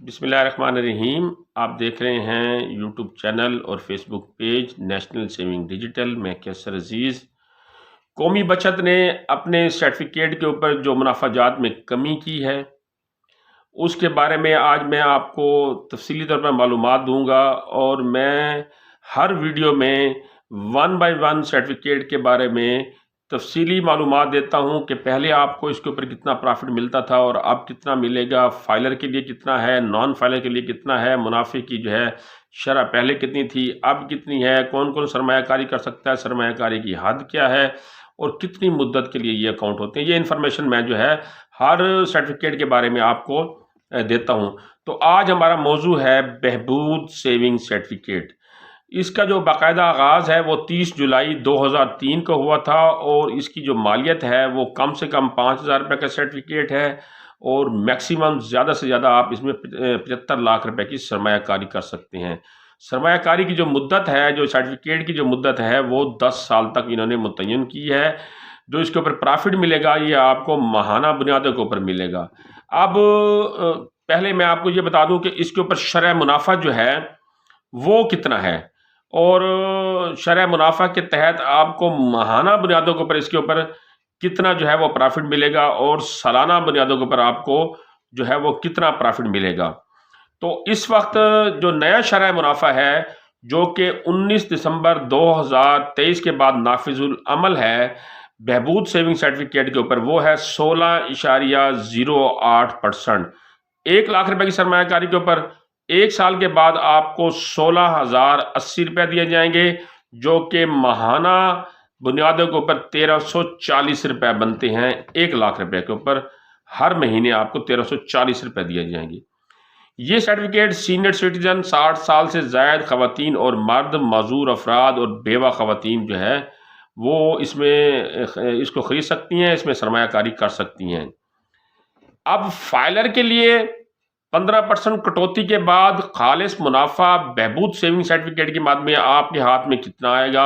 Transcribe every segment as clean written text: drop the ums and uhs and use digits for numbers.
بسم اللہ الرحمن الرحیم۔ آپ دیکھ رہے ہیں یوٹیوب چینل اور فیس بک پیج نیشنل سیونگ ڈیجیٹل۔ میں کیسر عزیز۔ قومی بچت نے اپنے سرٹیفکیٹ کے اوپر جو منافع جات میں کمی کی ہے اس کے بارے میں آج میں آپ کو تفصیلی طور پر معلومات دوں گا، اور میں ہر ویڈیو میں 1 بائی 1 سرٹیفکیٹ کے بارے میں تفصیلی معلومات دیتا ہوں کہ پہلے آپ کو اس کے اوپر کتنا پرافٹ ملتا تھا اور اب کتنا ملے گا، فائلر کے لیے کتنا ہے، نان فائلر کے لیے کتنا ہے، منافع کی جو ہے شرح پہلے کتنی تھی اب کتنی ہے، کون کون سرمایہ کاری کر سکتا ہے، سرمایہ کاری کی حد کیا ہے اور کتنی مدت کے لیے یہ اکاؤنٹ ہوتے ہیں۔ یہ انفارمیشن میں جو ہے ہر سرٹیفکیٹ کے بارے میں آپ کو دیتا ہوں۔ تو آج ہمارا موضوع ہے بہبود سیونگ سرٹیفکیٹ۔ اس کا جو باقاعدہ آغاز ہے وہ 30 جولائی 2003 کو ہوا تھا، اور اس کی جو مالیت ہے وہ کم سے کم 5,000 روپے کا سرٹیفکیٹ ہے، اور میکسیمم زیادہ سے زیادہ آپ اس میں 75 لاکھ روپے کی سرمایہ کاری کر سکتے ہیں۔ سرمایہ کاری کی جو مدت ہے، جو سرٹیفکیٹ کی جو مدت ہے وہ 10 سال تک انہوں نے متعین کی ہے۔ جو اس کے اوپر پرافٹ ملے گا یہ آپ کو ماہانہ بنیادوں کے اوپر ملے گا۔ اب پہلے میں آپ کو یہ بتا دوں کہ اس کے اوپر شرح منافع جو ہے وہ کتنا ہے، اور شرح منافع کے تحت آپ کو ماہانہ بنیادوں کے اوپر اس کے اوپر کتنا جو ہے وہ پرافٹ ملے گا، اور سالانہ بنیادوں کے اوپر آپ کو جو ہے وہ کتنا پرافٹ ملے گا۔ تو اس وقت جو نیا شرح منافع ہے جو کہ 19 دسمبر 2023 کے بعد نافذ العمل ہے بہبود سیونگ سرٹیفکیٹ کے اوپر، وہ ہے 16.08%۔ 1 لاکھ روپے کی سرمایہ کاری کے اوپر 1 سال کے بعد آپ کو 16,080 روپے دیے جائیں گے، جو کہ ماہانہ بنیادوں کے اوپر 1,340 روپے بنتے ہیں۔ 1 لاکھ روپے کے اوپر ہر مہینے آپ کو 1,340 روپے دیے جائیں گے۔ یہ سرٹیفکیٹ سینئر سٹیزن، 60 سال سے زائد خواتین اور مرد، معذور افراد اور بیوہ خواتین جو ہے وہ اس کو خرید سکتی ہیں، اس میں سرمایہ کاری کر سکتی ہیں۔ اب فائلر کے لیے 15% کٹوتی کے بعد خالص منافع بہبود سیونگ سرٹیفکیٹ کی مد میں آپ کے ہاتھ میں کتنا آئے گا،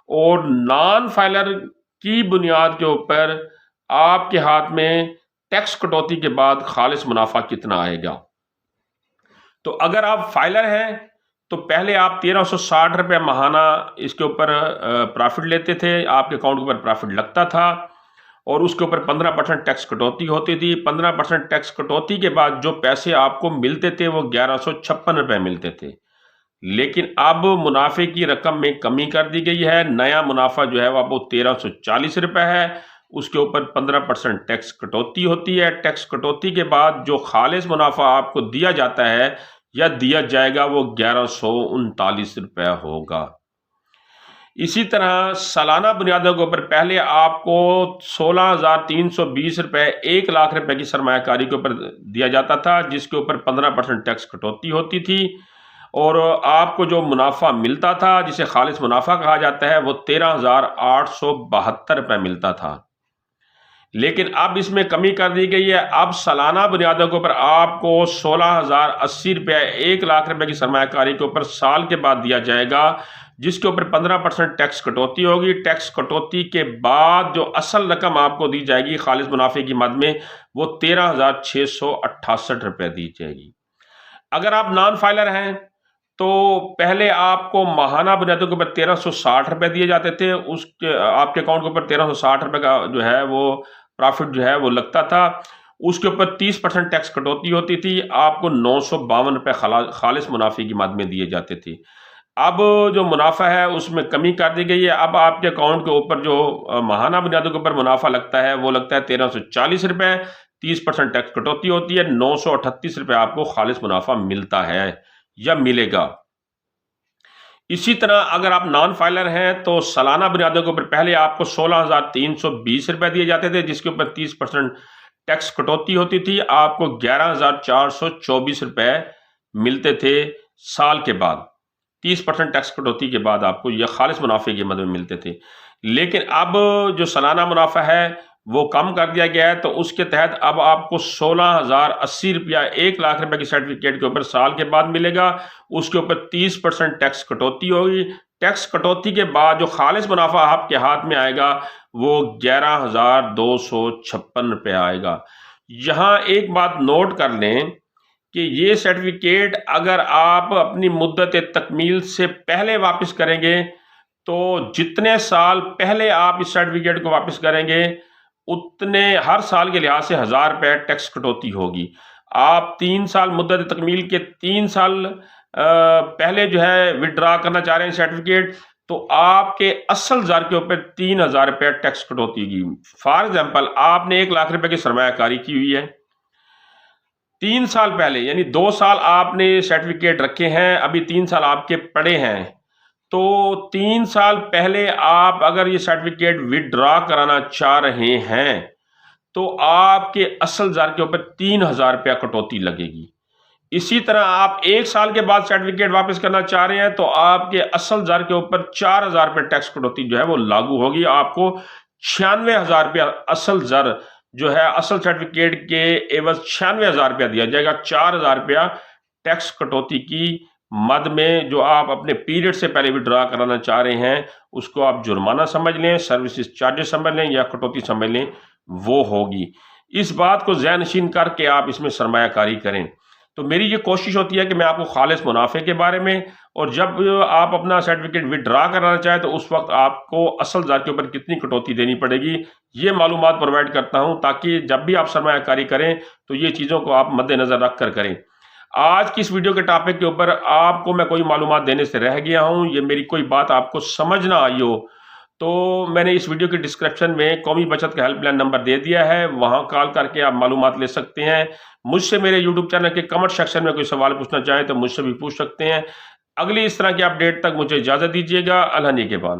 اور نان فائلر کی بنیاد کے اوپر آپ کے ہاتھ میں ٹیکس کٹوتی کے بعد خالص منافع کتنا آئے گا۔ تو اگر آپ فائلر ہیں تو پہلے آپ 1,360 روپے ماہانہ اس کے اوپر پرافٹ لیتے تھے، آپ کے اکاؤنٹ کے اوپر پرافٹ لگتا تھا، اور اس کے اوپر 15% ٹیکس کٹوتی ہوتی تھی۔ 15% ٹیکس کٹوتی کے بعد جو پیسے آپ کو ملتے تھے وہ 1,156 روپے ملتے تھے۔ لیکن اب منافع کی رقم میں کمی کر دی گئی ہے۔ نیا منافع جو ہے وہ 1,340 روپے ہے، اس کے اوپر 15% ٹیکس کٹوتی ہوتی ہے۔ ٹیکس کٹوتی کے بعد جو خالص منافع آپ کو دیا جاتا ہے یا دیا جائے گا وہ 1,139 روپے ہوگا۔ اسی طرح سالانہ بنیادوں کے اوپر پہلے آپ کو 16,320 روپے 1 لاکھ روپے کی سرمایہ کاری کے اوپر دیا جاتا تھا، جس کے اوپر 15% ٹیکس کٹوتی ہوتی تھی، اور آپ کو جو منافع ملتا تھا جسے خالص منافع کہا جاتا ہے وہ 13,872 روپے ملتا تھا۔ لیکن اب اس میں کمی کر دی گئی ہے۔ اب سالانہ بنیادوں کے اوپر آپ کو 16,080 روپے 1 لاکھ روپے کی سرمایہ کاری کے اوپر سال کے بعد دیا جائے گا، جس کے اوپر 15% ٹیکس کٹوتی ہوگی۔ ٹیکس کٹوتی کے بعد جو اصل رقم آپ کو دی جائے گی خالص منافع کی مد میں وہ 13,668 روپے دی جائے گی۔ اگر آپ نان فائلر ہیں تو پہلے آپ کو ماہانہ بنیادوں کے اوپر 1,360 روپے دیے جاتے تھے، آپ کے اکاؤنٹ کے اوپر 1,360 روپے کا جو ہے وہ پرافٹ جو ہے وہ لگتا تھا، اس کے اوپر 30% ٹیکس کٹوتی ہوتی تھی، آپ کو 952 روپے خالص منافع کی مد میں دیے جاتے تھے۔ اب جو منافع ہے اس میں کمی کر دی گئی ہے۔ اب آپ کے اکاؤنٹ کے اوپر جو ماہانہ بنیادوں کے اوپر منافع لگتا ہے وہ لگتا ہے 1,340 روپے، 30% ٹیکس کٹوتی ہوتی ہے، 938 روپے آپ کو خالص منافع ملتا ہے یا ملے گا۔ اسی طرح اگر آپ نان فائلر ہیں تو سالانہ بنیادوں کے اوپر پہلے آپ کو 16,320 روپے دیے جاتے تھے، جس کے اوپر 30% ٹیکس کٹوتی ہوتی تھی، آپ کو 11,424 روپے ملتے تھے سال کے بعد۔ 30% ٹیکس کٹوتی کے بعد آپ کو یہ خالص منافع کی مد میں ملتے تھے۔ لیکن اب جو سالانہ منافع ہے وہ کم کر دیا گیا ہے، تو اس کے تحت اب آپ کو 16,080 روپیہ 1 لاکھ روپے کی سرٹیفکیٹ کے اوپر سال کے بعد ملے گا، اس کے اوپر 30% ٹیکس کٹوتی ہوگی۔ ٹیکس کٹوتی کے بعد جو خالص منافع آپ کے ہاتھ میں آئے گا وہ 11,256 روپے آئے گا۔ یہاں ایک بات نوٹ کر لیں کہ یہ سرٹیفکیٹ اگر آپ اپنی مدت تکمیل سے پہلے واپس کریں گے تو جتنے سال پہلے آپ اس سرٹیفکیٹ کو واپس کریں گے اتنے ہر سال کے لحاظ سے 1000 روپے ٹیکس کٹوتی ہوگی. آپ 3 سال مدت تکمیل کے 3 سال پہلے جو ہے وڈرا کرنا چاہ رہے ہیں سرٹیفکیٹ تو آپ کے اصل زر کے اوپر 3000 روپے ٹیکس کٹوتی ہوگی. فار ایگزامپل آپ نے 1 لاکھ روپے کی سرمایہ کاری کی ہوئی ہے 3 سال پہلے، یعنی 2 سال آپ نے سرٹیفکیٹ رکھے ہیں، ابھی 3 سال آپ کے پڑے ہیں، تو 3 سال پہلے آپ اگر یہ سرٹیفکیٹ وڈرا کرانا چاہ رہے ہیں تو آپ کے اصل زر کے اوپر 3000 روپیہ کٹوتی لگے گی. اسی طرح آپ 1 سال کے بعد سرٹیفکیٹ واپس کرنا چاہ رہے ہیں تو آپ کے اصل زر کے اوپر 4000 روپے ٹیکس کٹوتی جو ہے وہ لاگو ہوگی. آپ کو 96000 روپیہ اصل زر جو ہے اصل سرٹیفکیٹ کے عوض 96000 روپیہ دیا جائے گا. 4000 روپیہ ٹیکس کٹوتی کی مد میں جو آپ اپنے پیریڈ سے پہلے وڈرا کرانا چاہ رہے ہیں اس کو آپ جرمانہ سمجھ لیں، سروسز چارجز سمجھ لیں یا کٹوتی سمجھ لیں، وہ ہوگی. اس بات کو ذہن نشین کر کے آپ اس میں سرمایہ کاری کریں. تو میری یہ کوشش ہوتی ہے کہ میں آپ کو خالص منافع کے بارے میں اور جب آپ اپنا سرٹیفکیٹ وڈرا کرانا چاہیں تو اس وقت آپ کو اصل زر کے اوپر کتنی کٹوتی دینی پڑے گی یہ معلومات پرووائڈ کرتا ہوں تاکہ جب بھی آپ سرمایہ کاری کریں تو یہ چیزوں کو آپ مد نظر رکھ کر کریں. آج کی اس ویڈیو کے ٹاپک کے اوپر آپ کو میں کوئی معلومات دینے سے رہ گیا ہوں، یہ میری کوئی بات آپ کو سمجھ نہ آئی ہو تو میں نے اس ویڈیو کی ڈسکرپشن میں قومی بچت کا ہیلپ لائن نمبر دے دیا ہے، وہاں کال کر کے آپ معلومات لے سکتے ہیں. مجھ سے میرے یوٹیوب چینل کے کمنٹ سیکشن میں کوئی سوال پوچھنا چاہیں تو مجھ سے بھی پوچھ سکتے ہیں. اگلی اس طرح کی اپڈیٹ تک مجھے اجازت دیجیے گا. اللہ نگہبان.